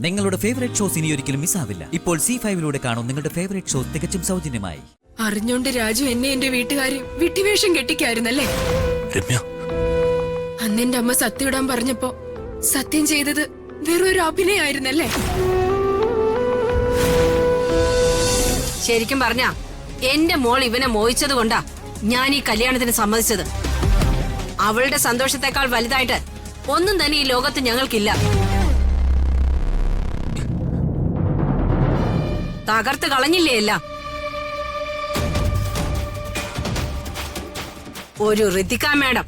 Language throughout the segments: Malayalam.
നിങ്ങളുടെ ഫേവറേറ്റ് ഷോസ് ഇനി ഒരിക്കലും മിസ്സാവില്ല. ഇപ്പോൾ C5 കാണും നിങ്ങളുടെ ഫേവറേറ്റ് ഷോസ് തികച്ചും സൗജന്യമായി. അറിഞ്ഞോണ്ട് രാജു എന്നെ എന്റെ വീട്ടുകാരി വിട്ടിവേഷം കെട്ടിക്കായിരുന്നല്ലേ? രമ്യ, അന്ന് എന്റെ അമ്മ സത്യം ഇടാൻ പറഞ്ഞപ്പോ സത്യം ചെയ്തത് വെറൊരു അഭിനയായിരുന്നല്ലേ? ശരിക്കും പറഞ്ഞ എന്റെ മോൾ ഇവനെ മോഹിച്ചത് കൊണ്ടാ ഞാൻ ഈ കല്യാണത്തിന് സമ്മതിച്ചത്. അവളുടെ സന്തോഷത്തെക്കാൾ വലുതായിട്ട് ഒന്നും തന്നെ ഈ ലോകത്ത് ഞങ്ങൾക്കില്ല. തകർത്ത് കളഞ്ഞില്ലേ എല്ലാം? ഒരു ഋതിക മാഡം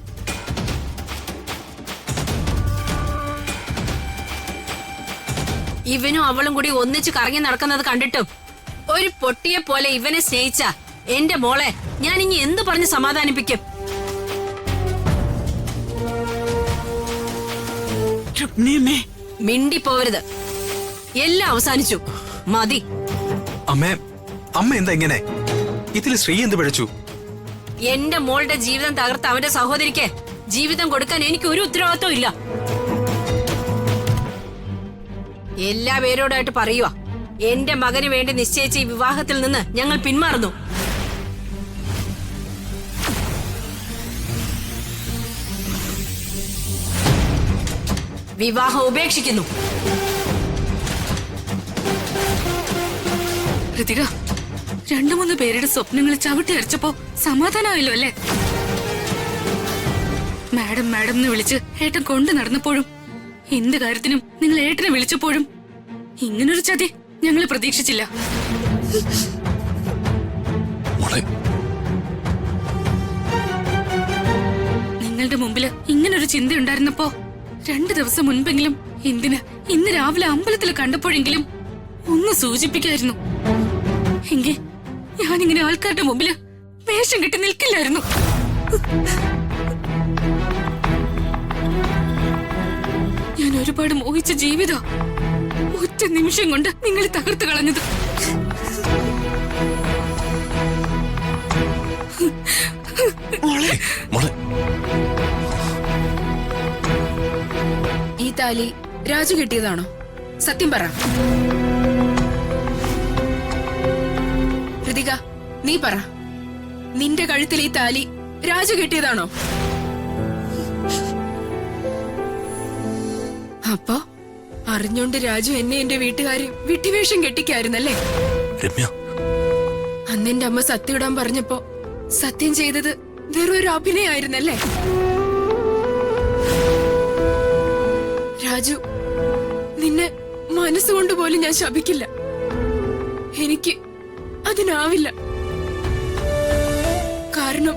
ഇവനും അവളും കൂടി ഒന്നിച്ച് കറങ്ങി നടക്കുന്നത് കണ്ടിട്ടും ഒരു പൊട്ടിയെ പോലെ ഇവനെ സ്നേഹിച്ച എന്റെ മോളെ ഞാൻ ഇനി എന്ത് പറഞ്ഞ് സമാധാനിപ്പിക്കും? മിണ്ടി പോവരുത്. എല്ലാം അവസാനിച്ചു. മതി. അമ്മ എന്താ ഇങ്ങനെ? ഇതിൽ ശ്രീ എന്ത് പിഴച്ചു? എന്റെ മോളുടെ ജീവിതം തകർത്ത അവന്റെ സഹോദരിക്ക് ജീവിതം കൊടുക്കാൻ എനിക്ക് ഒരു ഉത്തരവാദിത്വം ഇല്ല. എല്ലാ പേരോടായിട്ട് പറയുക, എന്റെ മകന് വേണ്ടി നിശ്ചയിച്ച ഈ വിവാഹത്തിൽ നിന്ന് ഞങ്ങൾ പിന്മാറുന്നു. വിവാഹം ഉപേക്ഷിക്കുന്നു. ഋതിക, 2-3 പേരുടെ സ്വപ്നങ്ങൾ ചവിട്ടി അരച്ചപ്പോ സമാധാനമായല്ലോ അല്ലേ? മാഡം മാഡം എന്ന് വിളിച്ച് ഏട്ടൻ കൊണ്ടു നടന്നപ്പോഴും എന്ത് കാര്യത്തിനും നിങ്ങൾ ഏട്ടനെ വിളിച്ചപ്പോഴും ഇങ്ങനൊരു ചതി ഞങ്ങൾ പ്രതീക്ഷിച്ചില്ല. നിങ്ങളുടെ മുമ്പില് ഇങ്ങനൊരു ചിന്ത ഉണ്ടായിരുന്നപ്പോ 2 ദിവസം മുൻപെങ്കിലും എന്തിന് ഇന്ന് രാവിലെ അമ്പലത്തിൽ കണ്ടപ്പോഴെങ്കിലും ഒന്ന് സൂചിപ്പിക്കായിരുന്നു. എങ്കിൽ ഞാനിങ്ങനെ ആൾക്കാരുടെ മുമ്പില് വേഷം കെട്ടി നിൽക്കില്ലായിരുന്നു. ഞാൻ ഒരുപാട് മോഹിച്ച ജീവിതം ഒറ്റ നിമിഷം കൊണ്ട് നിങ്ങൾ തകർത്ത് കളഞ്ഞത്. ഈ താലി രാജു കെട്ടിയതാണോ? സത്യം പറ ഋതിക, നീ പറ. നിന്റെ കഴുത്തിൽ ഈ താലി രാജു കെട്ടിയതാണോ? അപ്പൊ അറിഞ്ഞോണ്ട് രാജു എന്നെ എന്റെ വീട്ടുകാരി വിട്ടിവേഷം കെട്ടിക്കായിരുന്നല്ലേ? അന്ന് എന്റെ അമ്മ സത്യം ഇടാൻ പറഞ്ഞപ്പോ സത്യം ചെയ്തത് വെറൊരു അഭിനയായിരുന്നല്ലേ? രാജു, നിന്നെ മനസ്സുകൊണ്ട് പോലും ഞാൻ ശപിക്കില്ല. എനിക്ക് അതിനാവില്ല. കാരണം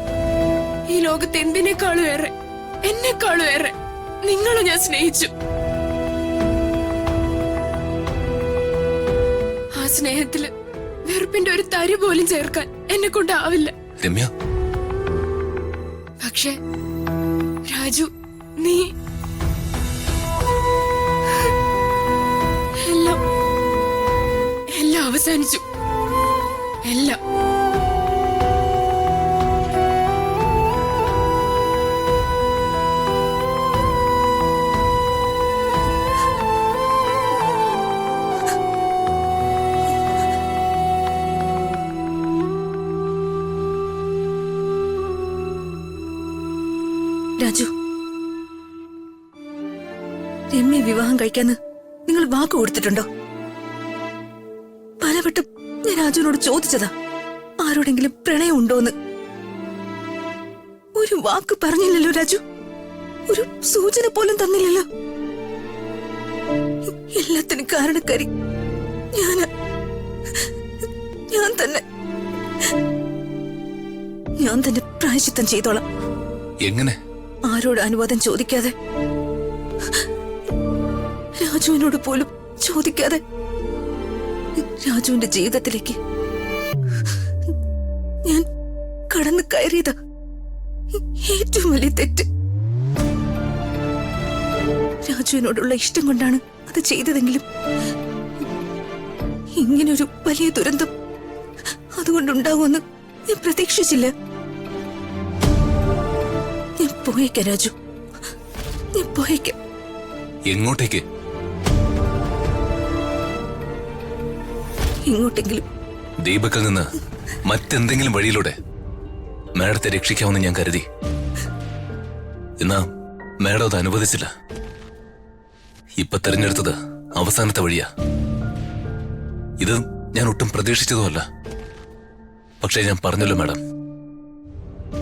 ഈ ലോകത്ത് എന്തിനേക്കാളും ഏറെ, എന്നെക്കാളും ഏറെ നിങ്ങളെ ഞാൻ സ്നേഹിച്ചു. ആ സ്നേഹത്തില് വെറുപ്പിന്റെ ഒരു തരി പോലും ചേർക്കാൻ എന്നെ കൊണ്ടാവില്ല. പക്ഷെ രാജു, നീ എല്ലാം അവസാനിച്ചു. എല്ലാം. രാജു, രമ്യ വിവാഹം കഴിക്കാന്ന് നിങ്ങൾ വാക്ക് കൊടുത്തിട്ടുണ്ടോ? പലവട്ടം ഞാൻ രാജുവിനോട് ചോദിച്ചതാ, ആരോടെങ്കിലും പ്രണയം ഉണ്ടോന്ന്. ഒരു വാക്ക് പറഞ്ഞില്ലല്ലോ രാജു. ഒരു സൂചന പോലും തന്നില്ലല്ലോ. എല്ലാത്തിനും കാരണക്കാരി ഞാൻ തന്നെ പ്രായശ്ചിത്തം ചെയ്തോളാം. എങ്ങനെ? ആരോട് അനുവാദം ചോദിക്കാതെ, രാജുവിനോട് പോലും ചോദിക്കാതെ രാജുവിന്റെ ജീവിതത്തിലേക്ക് ഞാൻ കടന്നു കയറിയത് ഏറ്റവും വലിയ തെറ്റ്. രാജുവിനോടുള്ള ഇഷ്ടം കൊണ്ടാണ് അത് ചെയ്തതെങ്കിലും ഇങ്ങനൊരു വലിയ ദുരന്തം അതുകൊണ്ടുണ്ടാവുമെന്ന് ഞാൻ പ്രതീക്ഷിച്ചില്ല. ഞാൻ പോയേക്കാം രാജു, ഞാൻ പോയേക്കാം. എങ്ങോട്ടേക്ക്? ഇങ്ങോട്ടെങ്കിലും. ദീപക്കിൽ നിന്ന് മറ്റെന്തെങ്കിലും വഴിയിലൂടെ മാഡത്തെ രക്ഷിക്കാമെന്ന് ഞാൻ കരുതി. എന്നാ മാഡം അത് അനുവദിച്ചില്ല. ഇപ്പൊ തെരഞ്ഞെടുത്തത് അവസാനത്തെ വഴിയാ. ഇത് ഞാൻ ഒട്ടും പ്രതീക്ഷിച്ചതുമല്ല. പക്ഷേ ഞാൻ പറഞ്ഞല്ലോ മാഡം,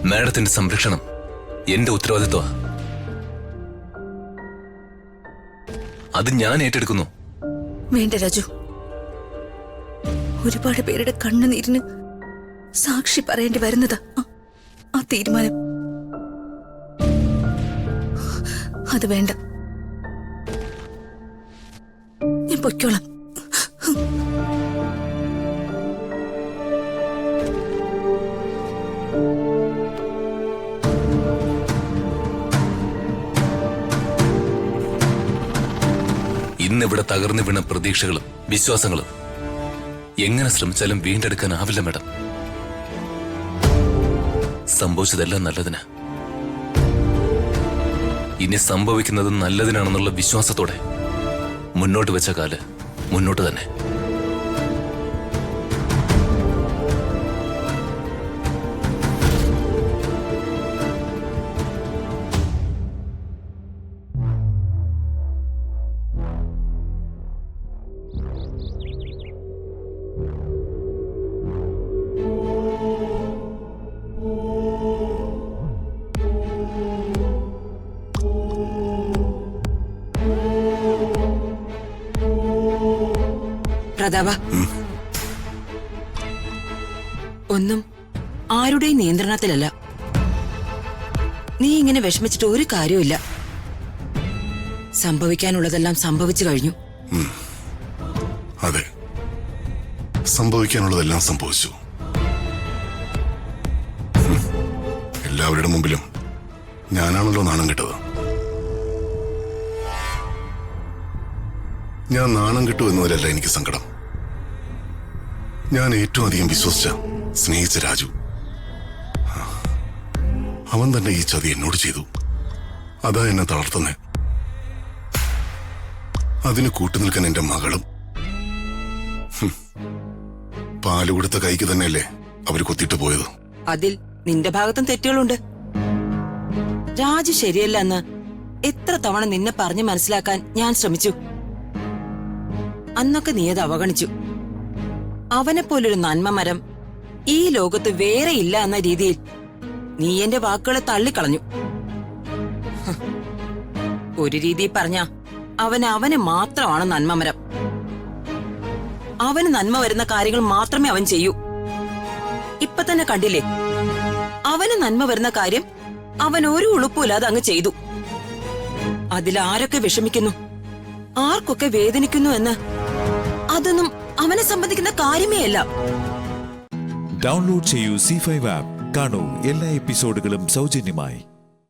മാഡത്തിന്റെ സംരക്ഷണം എന്റെ ഉത്തരവാദിത്വ. അത് ഞാൻ ഏറ്റെടുക്കുന്നു. വേണ്ട രാജു, ഒരുപാട് പേരുടെ കണ്ണുനീരിന് സാക്ഷി പറയേണ്ടി വരുന്നതാ ആ തീരുമാനം. അത് വേണ്ട, ഞാൻ പൊയ്ക്കോളാം. ഇന്നിവിടെ തകർന്നു വീണ പ്രതീക്ഷകളും വിശ്വാസങ്ങളും എങ്ങനെ ശ്രമിച്ചാലും വീണ്ടെടുക്കാനാവില്ല മാഡം. സംഭവിച്ചതെല്ലാം നല്ലതിന്. ഇനി സംഭവിക്കുന്നത് നല്ലതിനാണെന്നുള്ള വിശ്വാസത്തോടെ മുന്നോട്ട് വെച്ച കാല് മുന്നോട്ട് തന്നെ. പ്രതാപ, ഒന്നും ആരുടെയും നിയന്ത്രണത്തിലല്ല. നീ ഇങ്ങനെ വിഷമിച്ചിട്ട് ഒരു കാര്യമില്ല. സംഭവിക്കാനുള്ളതെല്ലാം സംഭവിച്ചു കഴിഞ്ഞു. അതെ, സംഭവിക്കാനുള്ളതെല്ലാം സംഭവിച്ചു. എല്ലാവരുടെ മുമ്പിലും ഞാനാണല്ലോ നാണം കെട്ടത്. ഞാൻ നാണം കെട്ടു എന്നതിലല്ല എനിക്ക് സങ്കടം. ഞാൻ ഏറ്റവും അധികം വിശ്വസിച്ച, സ്നേഹിച്ച രാജു, അവൻ തന്നെ ഈ ചതി എന്നോട് ചെയ്തു. അതാ എന്നെ തളർത്തുന്നേ. അതിന് കൂട്ടുനിൽക്കാൻ എന്റെ മകളും. പാല് കൊടുത്ത കൈക്ക് തന്നെയല്ലേ അവര് കൊത്തിട്ട് പോയത്. അതിൽ നിന്റെ ഭാഗത്തും തെറ്റുകളുണ്ട്. രാജു ശരിയല്ല എന്ന് എത്ര തവണ നിന്നെ പറഞ്ഞു മനസ്സിലാക്കാൻ ഞാൻ ശ്രമിച്ചു. അന്നൊക്കെ നീ അത് അവഗണിച്ചു. അവനെപ്പോലൊരു നന്മമരം ഈ ലോകത്ത് വേറെ ഇല്ല എന്ന രീതിയിൽ നീ എന്റെ വാക്കുകളെ തള്ളിക്കളഞ്ഞു. ഒരു രീതിയിൽ പറഞ്ഞ അവന് മാത്രമാണ് നന്മമരം. അവന് നന്മ വരുന്ന കാര്യങ്ങൾ മാത്രമേ അവൻ ചെയ്യൂ. ഇപ്പൊ തന്നെ കണ്ടില്ലേ, അവന് നന്മ വരുന്ന കാര്യം അവൻ ഒരു ഉളുപ്പുമില്ലാതെ അങ്ങ് ചെയ്തു. അതിലാരൊക്കെ വിഷമിക്കുന്നു, ആർക്കൊക്കെ വേദനിക്കുന്നു എന്ന് അതൊന്നും അവനെ സംബന്ധിക്കുന്ന കാര്യമേ അല്ല. ഡൗൺലോഡ് ചെയ്യൂ C5 ആപ്പ്. കാണൂ എല്ലാ എപ്പിസോഡുകളും സൗജന്യമായി.